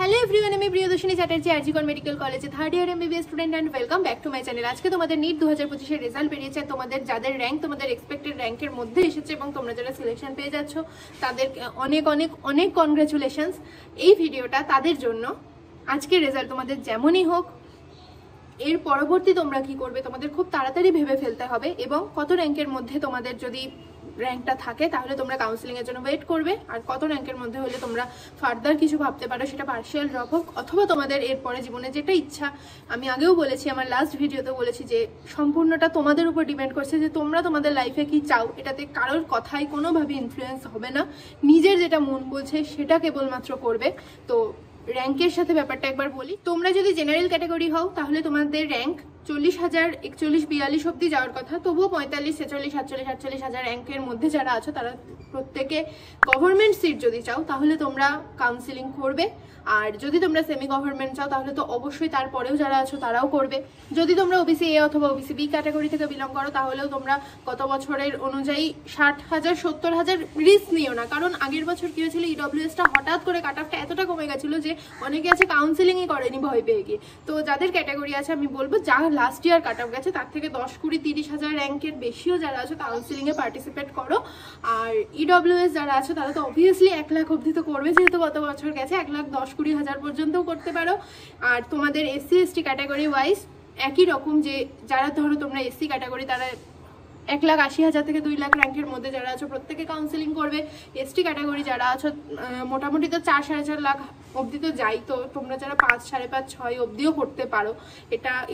Hello everyone, আমি Priyadarshini Chatterjee RG Kar medical কলেজে third year MBBS student and welcome back to my channel. আজকে তোমাদের NEET 2025 এর রেজাল্ট বেরিয়েছে। তোমাদের যাদের র্যাঙ্ক তোমাদের এক্সপেক্টেড র্যাঙ্কের মধ্যে এসেছে এবং তোমরা যারা সিলেকশন পেয়ে যাচ্ছ তাদের অনেক অনেক অনেক কনগ্রাচুলেশনস। এই ভিডিওটা তাদের জন্য। আজকের রেজাল্ট তোমাদের যেমনই হোক, এর পরবর্তী তোমরা কি করবে তোমাদের খুব তাড়াতাড়ি ভেবে ফেলতে হবে এবং কত র্যাঙ্কের মধ্যে তোমাদের যদি র্যাঙ্কটা থাকে তাহলে তোমরা কাউন্সিলিং এর জন্য ওয়েট করবে, আর কত র্যাঙ্কের মধ্যে হলে তোমরা ফার্দার কিছু ভাবতে পারো, সেটা পার্শিয়াল ড্রপ হোক অথবা তোমাদের এরপরে জীবনে যেটা ইচ্ছা। আমি আগেও বলেছি, আমার লাস্ট ভিডিওতে বলেছি যে সম্পূর্ণটা তোমাদের উপর ডিপেন্ড করছে যে তোমরা তোমাদের লাইফে কি চাও। এটাতে কারোর কথাই কোনোভাবে ইনফ্লুয়েন্স হবে না, নিজের যেটা মন বলছে সেটা কেবলমাত্র করবে। তো র্যাঙ্কের সাথে ব্যাপারটা একবার বলি। তোমরা যদি জেনারেল ক্যাটাগরি হও তাহলে তোমাদের র্যাঙ্ক 40,000, 41, 42 অব্দি যাওয়ার কথা, তবুও 45, 46, 47, 48,000 র্যাঙ্কের মধ্যে যারা আছো তারা প্রত্যেকে গভর্নমেন্ট সিট যদি চাও তাহলে তোমরা কাউন্সিলিং করবে। আর যদি তোমরা সেমি গভর্নমেন্ট চাও তাহলে তো অবশ্যই তারপরেও যারা আছো তারাও করবে। যদি তোমরা ওবিসি এ অথবা ওবিসি বি ক্যাটাগরি থেকে বিলং করো তাহলেও তোমরা গত বছরের অনুযায়ী 60,000, 70,000 রিস্ক নিও না, কারণ আগের বছর কি হয়েছিল, ইডব্লিউএসটা হঠাৎ করে কাট অফটা এতটা কমে গেছিলো যে অনেকে আছে কাউন্সিলিংই করেনি ভয় পেয়ে গিয়ে। তো যাদের ক্যাটাগরি আছে আমি বলবো যা লাস্ট ইয়ার কাট অফ গেছে তার থেকে 10, 20, 30,000 র্যাঙ্কের বেশিও যারা আছো কাউন্সিলিংয়ে পার্টিসিপেট করো। আর ইডব্লিউএস যারা আছে তারা তো অবভিয়াসলি 1 লাখ অবধি তো করবে, যেহেতু গত বছর গেছে 1,10,20,000 পর্যন্তও করতে পারো। আর তোমাদের এসসি এসটি ক্যাটাগরি ওয়াইজ একই রকম, যে যারা ধরো তোমরা এসসি ক্যাটাগরি তারা 1,80,000 থেকে 2 লাখ র্যাঙ্কের মধ্যে যারা আছো প্রত্যেকে কাউন্সিলিং করবে। এসটি ক্যাটাগরি যারা আছো মোটামুটি তো 4, 4.5 লাখ অবধি তো যাই, তো তোমরা যারা 5, 5.5, 6 অবধিও করতে পারো।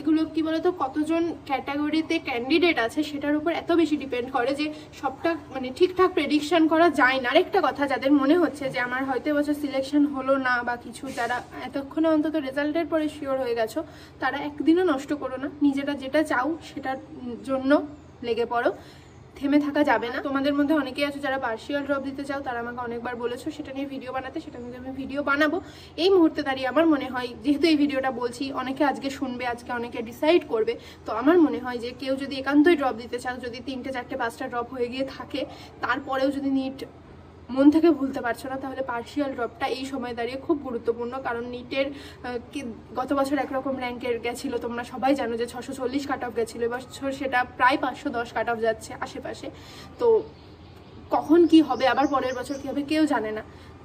এগুলো কি বলতো, কতজন ক্যাটাগরিতে ক্যান্ডিডেট আছে সেটার উপর এত বেশি ডিপেন্ড করে যে সবটা মানে ঠিকঠাক প্রেডিকশন করা যায় না। আরেকটা কথা, যাদের মনে হচ্ছে যে আমার হয়তো এবছর সিলেকশন হলো না বা কিছু, যারা এতক্ষণে অন্তত রেজাল্টের পরে শিওর হয়ে গেছো তারা একদিনও নষ্ট করো না, নিজেরা যেটা চাও সেটার জন্য লেগে পড়ো, থেমে থাকা যাবে না। তোমাদের মধ্যে অনেকেই আছে যারা পার্শিয়াল ড্রপ দিতে চাও, তারা আমাকে অনেকবার বলেছো সেটা নিয়ে ভিডিও বানাতে, সেটা নিয়ে আমি ভিডিও বানাবো। এই মুহূর্তে দাঁড়িয়ে আমার মনে হয়, যেহেতু এই ভিডিওটা বলছি অনেকে আজকে শুনবে, আজকে অনেকে ডিসাইড করবে, তো আমার মনে হয় যে কেউ যদি একান্তই ড্রপ দিতে চাও, যদি 3টে 4টে 5টা ড্রপ হয়ে গিয়ে থাকে তারপরেও যদি নিট মন থেকে ভুলতে পারছো না, তাহলে পার্শিয়াল ড্রপটা এই সময় দাঁড়িয়ে খুব গুরুত্বপূর্ণ। কারণ নিটের গত বছর একরকম র্যাঙ্কের গেছিলো, তোমরা সবাই জানো যে 640 কাট অফ গেছিলো, এবছর সেটা প্রায় 510 কাট অফ যাচ্ছে আশেপাশে। তো কখন কি হবে, আবার পরের বছর কি হবে কেউ জানে না।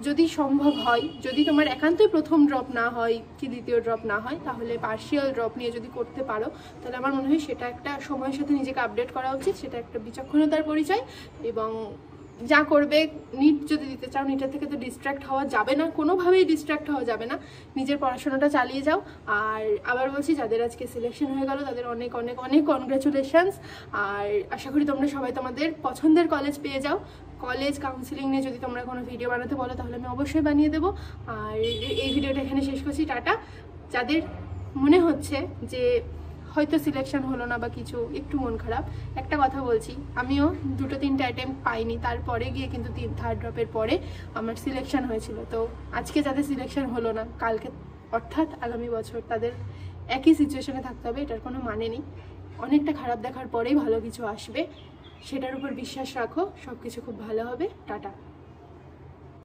যদি সম্ভব হয়, যদি তোমার একান্তই প্রথম ড্রপ না হয় কি দ্বিতীয় ড্রপ না হয়, তাহলে পার্শিয়াল ড্রপ নিয়ে যদি করতে পারো তাহলে আমার মনে হয় সেটা একটা সময়ের সাথে নিজেকে আপডেট করা উচিত, সেটা একটা বিচক্ষণতার পরিচয়। এবং যা করবে, নিট যদি দিতে চাও নিটের থেকে তো ডিস্ট্র্যাক্ট হওয়া যাবে না, কোনোভাবেই ডিস্ট্র্যাক্ট হওয়া যাবে না, নিজের পড়াশোনাটা চালিয়ে যাও। আর আবার বলছি, যাদের আজকে সিলেকশন হয়ে গেল তাদের অনেক অনেক অনেক কনগ্রাচুলেশনস। আর আশা করি তোমরা সবাই তোমাদের পছন্দের কলেজ পেয়ে যাও। কলেজ কাউন্সিলিং নিয়ে যদি তোমরা কোনো ভিডিও বানাতে বলো তাহলে আমি অবশ্যই বানিয়ে দেবো। আর এই ভিডিওটা এখানে শেষ করছি, টাটা। যাদের মনে হচ্ছে যে হয়তো সিলেকশন হলো না বা কিছু, একটু মন খারাপ, একটা কথা বলছি, আমিও 2-3টে অ্যাটেম্প পাইনি, তারপরে গিয়ে কিন্তু 3rd ড্রপের পরে আমার সিলেকশন হয়েছিল। তো আজকে যাদের সিলেকশন হলো না, কালকে অর্থাৎ আগামী বছর তাদের একই সিচুয়েশনে থাকতে হবে, এটার কোনো মানে নেই। অনেকটা খারাপ দেখার পরেই ভালো কিছু আসবে, সেটার উপর বিশ্বাস রাখো, সব কিছু খুব ভালো হবে। টাটা।